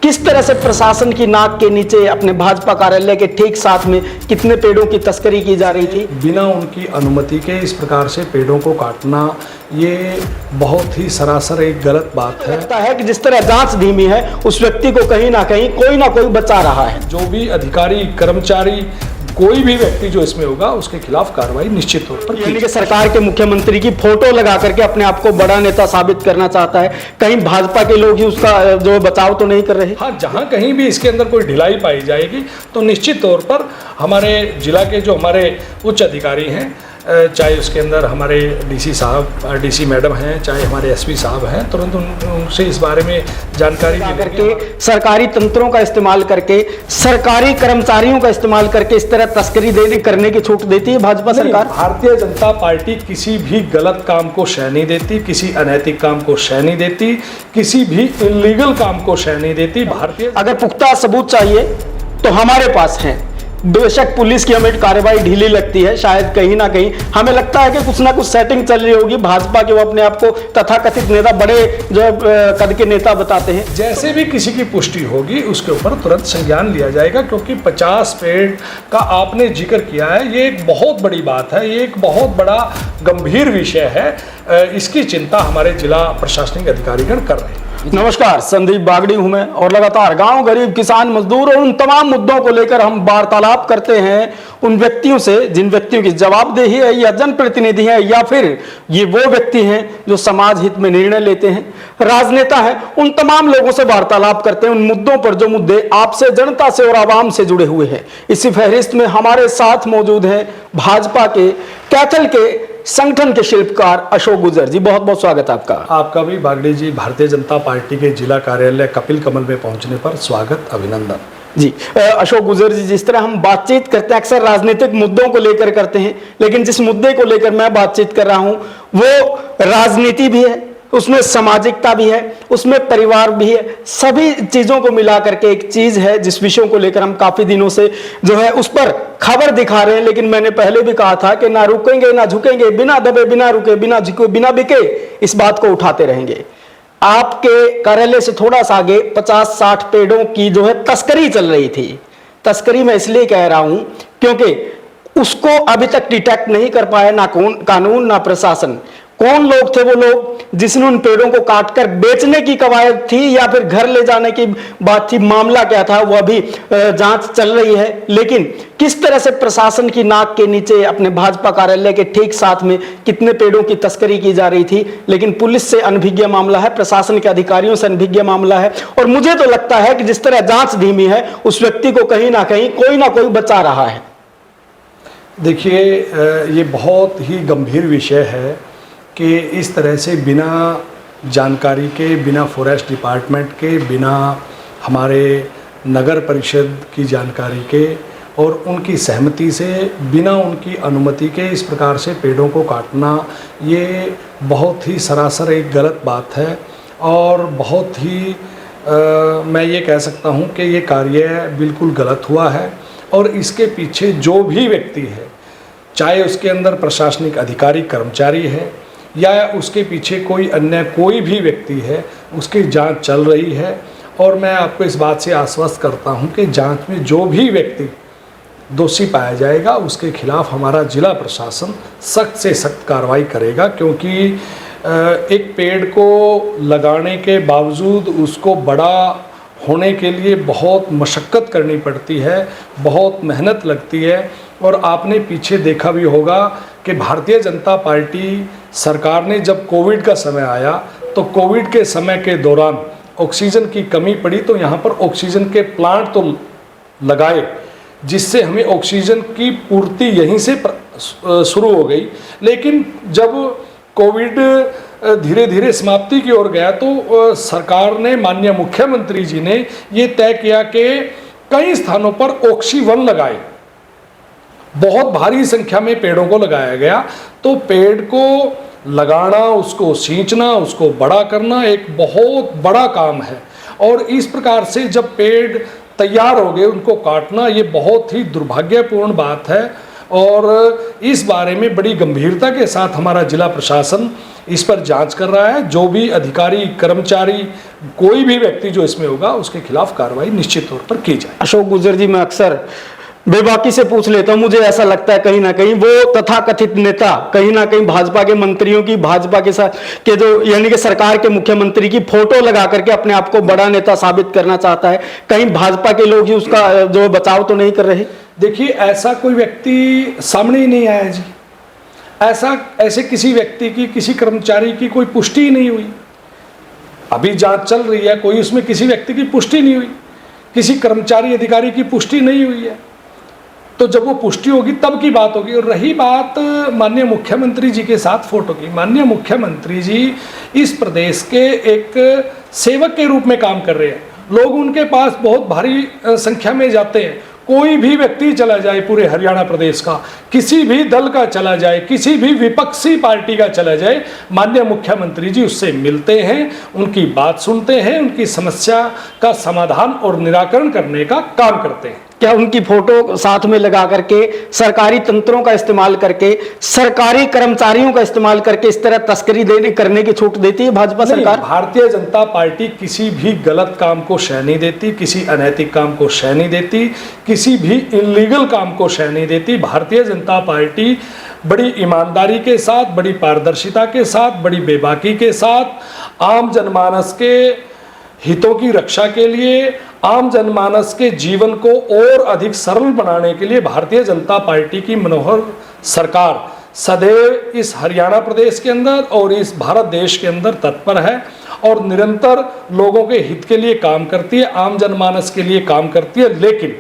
किस तरह से प्रशासन की नाक के नीचे अपने भाजपा कार्यालय के ठीक साथ में कितने पेड़ों की तस्करी की जा रही थी। बिना उनकी अनुमति के इस प्रकार से पेड़ों को काटना ये बहुत ही सरासर एक गलत बात है। लगता है कि जिस तरह जांच धीमी है उस व्यक्ति को कहीं ना कोई बचा रहा है। जो भी अधिकारी कर्मचारी कोई भी व्यक्ति जो इसमें होगा उसके खिलाफ कार्रवाई निश्चित तौर पर यानी कि सरकार के मुख्यमंत्री की फोटो लगा करके अपने आप को बड़ा नेता साबित करना चाहता है। कहीं भाजपा के लोग ही उसका जो बचाव तो नहीं कर रहे। हाँ, जहाँ कहीं भी इसके अंदर कोई ढिलाई पाई जाएगी तो निश्चित तौर पर हमारे जिला के जो हमारे उच्च अधिकारी हैं, चाहे उसके अंदर हमारे डीसी साहब, डीसी मैडम हैं, चाहे हमारे एसपी साहब हैं, तुरंत उनसे इस बारे में जानकारी करके सरकारी तंत्रों का इस्तेमाल करके सरकारी कर्मचारियों का इस्तेमाल करके इस तरह तस्करी करने की छूट देती है भाजपा सरकार। भारतीय जनता पार्टी किसी भी गलत काम को शह नहीं देती, किसी अनैतिक काम को शह नहीं देती, किसी भी इलीगल काम को शह नहीं देती। भारतीय अगर पुख्ता सबूत चाहिए तो हमारे पास है। बेशक पुलिस की हमें कार्रवाई ढीली लगती है, शायद कहीं ना कहीं हमें लगता है कि कुछ ना कुछ सेटिंग चल रही होगी भाजपा के। वो अपने आप को तथाकथित नेता, बड़े जो कद के नेता बताते हैं। जैसे भी किसी की पुष्टि होगी उसके ऊपर तुरंत संज्ञान लिया जाएगा, क्योंकि 50 पेड़ का आपने जिक्र किया है, ये एक बहुत बड़ी बात है, ये एक बहुत बड़ा गंभीर विषय है। इसकी चिंता हमारे जिला प्रशासनिक अधिकारीगण कर रहे हैं। नमस्कार, संदीप बागड़ी हूं मैं और लगातार गांव, गरीब, किसान, मजदूर और उन तमाम मुद्दों को लेकर हम वार्तालाप करते हैं उन व्यक्तियों से जिन व्यक्तियों की जवाबदेही है या जनप्रतिनिधि है या फिर ये वो व्यक्ति हैं जो समाज हित में निर्णय लेते हैं, राजनेता है। उन तमाम लोगों से वार्तालाप करते हैं उन मुद्दों पर जो मुद्दे आपसे, जनता से और आवाम से जुड़े हुए हैं। इसी फहरिस्त में हमारे साथ मौजूद हैं भाजपा के कैथल के संगठन के शिल्पकार अशोक गुजर जी। बहुत बहुत स्वागत आपका। आपका भी बागड़ी जी, भारतीय जनता पार्टी के जिला कार्यालय कपिल कमल में पहुंचने पर स्वागत, अभिनंदन जी। अशोक गुजर जी, जिस तरह हम बातचीत करते हैं अक्सर राजनीतिक मुद्दों को लेकर करते हैं, लेकिन जिस मुद्दे को लेकर मैं बातचीत कर रहा हूं वो राजनीति भी है, उसमें सामाजिकता भी है, उसमें परिवार भी है, सभी चीजों को मिला करके एक चीज है जिस विषयों को लेकर हम काफी दिनों से जो है उस पर खबर दिखा रहे हैं। लेकिन मैंने पहले भी कहा था कि ना रुकेंगे ना झुकेंगे, बिना दबे, बिना रुके, बिना झुके, बिना बिके इस बात को उठाते रहेंगे। आपके कार्यालय से थोड़ा सा आगे 50-60 पेड़ों की जो है तस्करी चल रही थी। तस्करी मैं इसलिए कह रहा हूं क्योंकि उसको अभी तक डिटेक्ट नहीं कर पाया ना कानून ना प्रशासन। कौन लोग थे वो लोग जिसने उन पेड़ों को काटकर बेचने की कवायद थी या फिर घर ले जाने की बात थी, मामला क्या था वो अभी जांच चल रही है। लेकिन किस तरह से प्रशासन की नाक के नीचे अपने भाजपा कार्यालय के ठीक साथ में कितने पेड़ों की तस्करी की जा रही थी, लेकिन पुलिस से अनभिज्ञ मामला है, प्रशासन के अधिकारियों से अनभिज्ञ मामला है। और मुझे तो लगता है कि जिस तरह जांच धीमी है उस व्यक्ति को कहीं ना कोई बचा रहा है। देखिए, ये बहुत ही गंभीर विषय है कि इस तरह से बिना जानकारी के, बिना फॉरेस्ट डिपार्टमेंट के, बिना हमारे नगर परिषद की जानकारी के और उनकी सहमति से, बिना उनकी अनुमति के इस प्रकार से पेड़ों को काटना ये बहुत ही सरासर एक गलत बात है। और बहुत ही मैं ये कह सकता हूँ कि ये कार्य बिल्कुल गलत हुआ है। और इसके पीछे जो भी व्यक्ति है, चाहे उसके अंदर प्रशासनिक अधिकारी, कर्मचारी है या उसके पीछे कोई भी व्यक्ति है, उसकी जांच चल रही है। और मैं आपको इस बात से आश्वस्त करता हूं कि जांच में जो भी व्यक्ति दोषी पाया जाएगा उसके खिलाफ हमारा जिला प्रशासन सख्त से सख्त कार्रवाई करेगा। क्योंकि एक पेड़ को लगाने के बावजूद उसको बड़ा होने के लिए बहुत मशक्क़त करनी पड़ती है, बहुत मेहनत लगती है। और आपने पीछे देखा भी होगा कि भारतीय जनता पार्टी सरकार ने जब कोविड का समय आया तो कोविड के समय के दौरान ऑक्सीजन की कमी पड़ी तो यहाँ पर ऑक्सीजन के प्लांट तो लगाए, जिससे हमें ऑक्सीजन की पूर्ति यहीं से शुरू हो गई। लेकिन जब कोविड धीरे धीरे समाप्ति की ओर गया तो सरकार ने, माननीय मुख्यमंत्री जी ने ये तय किया कि कई स्थानों पर ऑक्सी-1 लगाए, बहुत भारी संख्या में पेड़ों को लगाया गया। तो पेड़ को लगाना, उसको सींचना, उसको बड़ा करना एक बहुत बड़ा काम है। और इस प्रकार से जब पेड़ तैयार हो गए उनको काटना ये बहुत ही दुर्भाग्यपूर्ण बात है। और इस बारे में बड़ी गंभीरता के साथ हमारा जिला प्रशासन इस पर जांच कर रहा है। जो भी अधिकारी, कर्मचारी, कोई भी व्यक्ति जो इसमें होगा उसके खिलाफ कार्रवाई निश्चित तौर पर की जाए। अशोक गुर्जर जी, मैं अक्सर बेबाकी से पूछ लेता हूं, मुझे ऐसा लगता है कहीं ना कहीं वो तथाकथित नेता कहीं ना कहीं भाजपा के मंत्रियों की, भाजपा के साथ के जो यानी कि सरकार के मुख्यमंत्री की फोटो लगा करके अपने आप को बड़ा नेता साबित करना चाहता है। कहीं भाजपा के लोग ही उसका जो बचाव तो नहीं कर रहे? देखिए, ऐसा कोई व्यक्ति सामने ही नहीं आया जी। ऐसे किसी व्यक्ति की, किसी कर्मचारी की कोई पुष्टि ही नहीं हुई। अभी जांच चल रही है, कोई उसमें किसी व्यक्ति की पुष्टि नहीं हुई, किसी कर्मचारी अधिकारी की पुष्टि नहीं हुई है। तो जब वो पुष्टि होगी तब की बात होगी। और रही बात माननीय मुख्यमंत्री जी के साथ फोटो की, माननीय मुख्यमंत्री जी इस प्रदेश के एक सेवक के रूप में काम कर रहे हैं। लोग उनके पास बहुत भारी संख्या में जाते हैं। कोई भी व्यक्ति चला जाए पूरे हरियाणा प्रदेश का, किसी भी दल का चला जाए, किसी भी विपक्षी पार्टी का चला जाए, माननीय मुख्यमंत्री जी उससे मिलते हैं, उनकी बात सुनते हैं, उनकी समस्या का समाधान और निराकरण करने का काम करते हैं। क्या उनकी फोटो साथ में लगा करके सरकारी तंत्रों का इस्तेमाल करके, सरकारी कर्मचारियों का इस्तेमाल करके इस तरह तस्करी करने की छूट देती है भाजपा सरकार? भारतीय जनता पार्टी किसी भी गलत काम को शह नहीं देती, किसी अनैतिक काम को शह नहीं देती, किसी भी इलीगल काम को शह नहीं देती। भारतीय जनता पार्टी बड़ी ईमानदारी के साथ, बड़ी पारदर्शिता के साथ, बड़ी बेबाकी के साथ आम जनमानस के हितों की रक्षा के लिए, आम जनमानस के जीवन को और अधिक सरल बनाने के लिए भारतीय जनता पार्टी की मनोहर सरकार सदैव इस हरियाणा प्रदेश के अंदर और इस भारत देश के अंदर तत्पर है और निरंतर लोगों के हित के लिए काम करती है, आम जनमानस के लिए काम करती है। लेकिन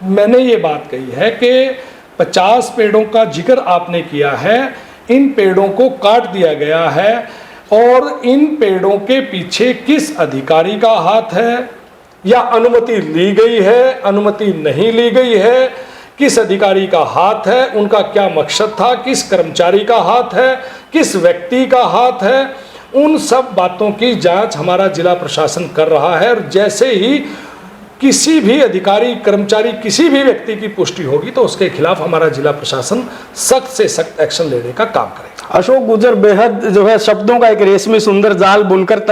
मैंने ये बात कही है कि 50 पेड़ों का जिक्र आपने किया है, इन पेड़ों को काट दिया गया है और इन पेड़ों के पीछे किस अधिकारी का हाथ है, या अनुमति ली गई है, अनुमति नहीं ली गई है, किस अधिकारी का हाथ है, उनका क्या मकसद था, किस कर्मचारी का हाथ है, किस व्यक्ति का हाथ है, उन सब बातों की जांच हमारा जिला प्रशासन कर रहा है। और जैसे ही किसी भी अधिकारी, कर्मचारी, किसी भी व्यक्ति की पुष्टि होगी तो उसके खिलाफ हमारा जिला प्रशासन सख्त से सख्त एक्शन लेने का काम करेगा। अशोक गुर्जर बेहद जो है शब्दों का एक रेशमी सुंदर जाल बुनकर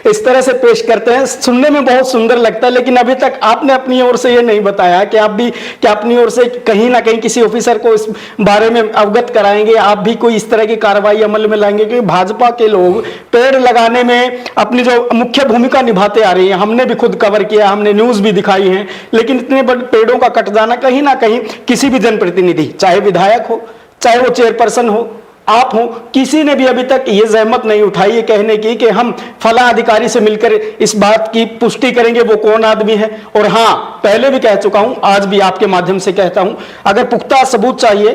इस तरह से पेश करते हैं, सुनने में बहुत सुंदर लगता है। लेकिन अभी तक आपने अपनी ओर से ये नहीं बताया कि आप भी क्या अपनी ओर से कहीं ना कहीं किसी ऑफिसर को इस बारे में अवगत कराएंगे, आप भी कोई इस तरह की कार्रवाई अमल में लाएंगे? क्योंकि भाजपा के लोग पेड़ लगाने में अपनी जो मुख्य भूमिका निभाते आ रही है, हमने भी खुद कवर किया, हमने न्यूज भी दिखाई है, लेकिन इतने बड़े पेड़ों का कट जाना कहीं ना कहीं किसी भी जनप्रतिनिधि, चाहे विधायक हो, चाहे वो चेयरपर्सन हो, आप हो, किसी ने भी अभी तक ये जहमत नहीं उठाई है कहने की कि हम फला अधिकारी से मिलकर इस बात की पुष्टि करेंगे वो कौन आदमी है। और हाँ, पहले भी कह चुका हूं, आज भी आपके माध्यम से कहता हूं, अगर पुख्ता सबूत चाहिए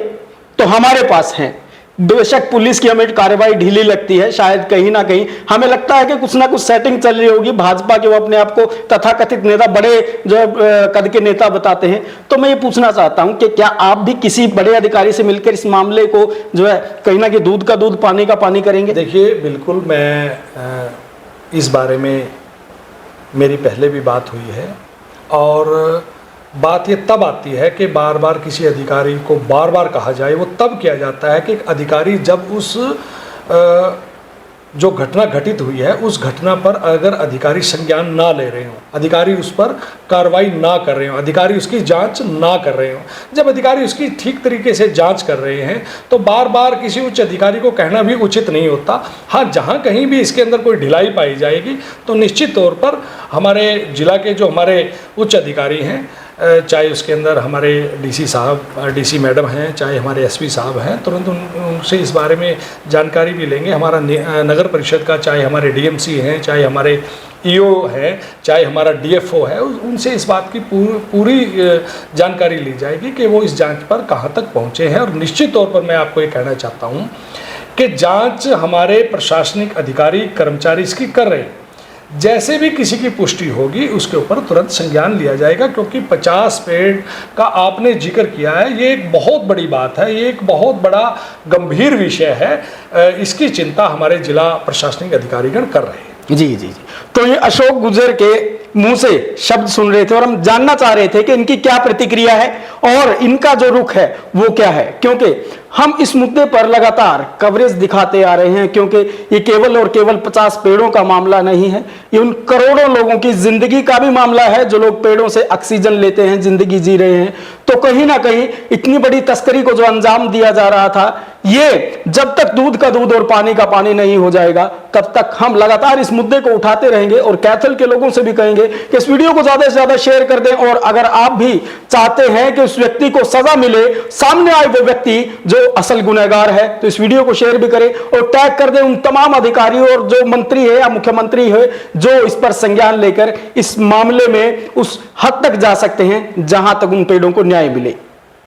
तो हमारे पास है। बेशक पुलिस की हमें कार्रवाई ढीली लगती है, शायद कहीं ना कहीं हमें लगता है कि कुछ ना कुछ सेटिंग चल रही होगी भाजपा के, वो अपने आप को तथाकथित नेता, बड़े जो कद के नेता बताते हैं। तो मैं ये पूछना चाहता हूं कि क्या आप भी किसी बड़े अधिकारी से मिलकर इस मामले को जो है कहीं ना कहीं दूध का दूध पानी का पानी करेंगे? देखिए, बिल्कुल, मैं इस बारे में मेरी पहले भी बात हुई है और बात ये तब आती है कि बार बार किसी अधिकारी को बार बार कहा जाए, वो तब किया जाता है कि एक अधिकारी जब उस जो घटना घटित हुई है उस घटना पर अगर अधिकारी संज्ञान ना ले रहे हो, अधिकारी उस पर कार्रवाई ना कर रहे हो, अधिकारी उसकी जांच ना कर रहे हो। जब अधिकारी उसकी ठीक तरीके से जांच कर रहे हैं तो बार बार किसी उच्च अधिकारी को कहना भी उचित नहीं होता। हाँ, जहाँ कहीं भी इसके अंदर कोई ढिलाई पाई जाएगी तो निश्चित तौर पर हमारे जिला के जो हमारे उच्च अधिकारी हैं, चाहे उसके अंदर हमारे डीसी साहब, डीसी मैडम हैं, चाहे हमारे एसपी साहब हैं, तुरंत उनसे इस बारे में जानकारी भी लेंगे। हमारा नगर परिषद का, चाहे हमारे डीएमसी हैं, चाहे हमारे ईओ हैं, चाहे हमारा डीएफओ है, उनसे इस बात की पूरी जानकारी ली जाएगी कि वो इस जांच पर कहाँ तक पहुँचे हैं। और निश्चित तौर पर मैं आपको ये कहना चाहता हूँ कि जाँच हमारे प्रशासनिक अधिकारी, कर्मचारी इसकी कर रहे हैं। जैसे भी किसी की पुष्टि होगी उसके ऊपर तुरंत संज्ञान लिया जाएगा, क्योंकि 50 पेड़ का आपने जिक्र किया है, ये एक बहुत बड़ी बात है, ये एक बहुत बड़ा गंभीर विषय है। इसकी चिंता हमारे जिला प्रशासनिक अधिकारीगण कर रहे हैं। जी जी जी। तो ये अशोक गुर्जर के मुंह से शब्द सुन रहे थे और हम जानना चाह रहे थे कि इनकी क्या प्रतिक्रिया है और इनका जो रुख है वो क्या है, क्योंकि हम इस मुद्दे पर लगातार कवरेज दिखाते आ रहे हैं, क्योंकि ये केवल और केवल 50 पेड़ों का मामला नहीं है, ये उन करोड़ों लोगों की जिंदगी का भी मामला है जो लोग पेड़ों से ऑक्सीजन लेते हैं, जिंदगी जी रहे हैं। तो कहीं ना कहीं इतनी बड़ी तस्करी को जो अंजाम दिया जा रहा था, ये जब तक दूध का दूध और पानी का पानी नहीं हो जाएगा, तब तक हम लगातार इस मुद्दे को उठाते रहेंगे। और कैथल के लोगों से भी कहेंगे कि इस वीडियो को ज्यादा से ज्यादा शेयर कर दें, और अगर आप भी चाहते हैं कि उस व्यक्ति को सजा मिले, सामने आए वो व्यक्ति जो असल गुनहगार है, तो इस वीडियो को शेयर भी करें और टैग कर दें उन तमाम अधिकारियों और जो मंत्री है या मुख्यमंत्री है जो इस पर संज्ञान लेकर इस मामले में उस हद तक जा सकते हैं जहां तक उन पेड़ों को न्याय मिले।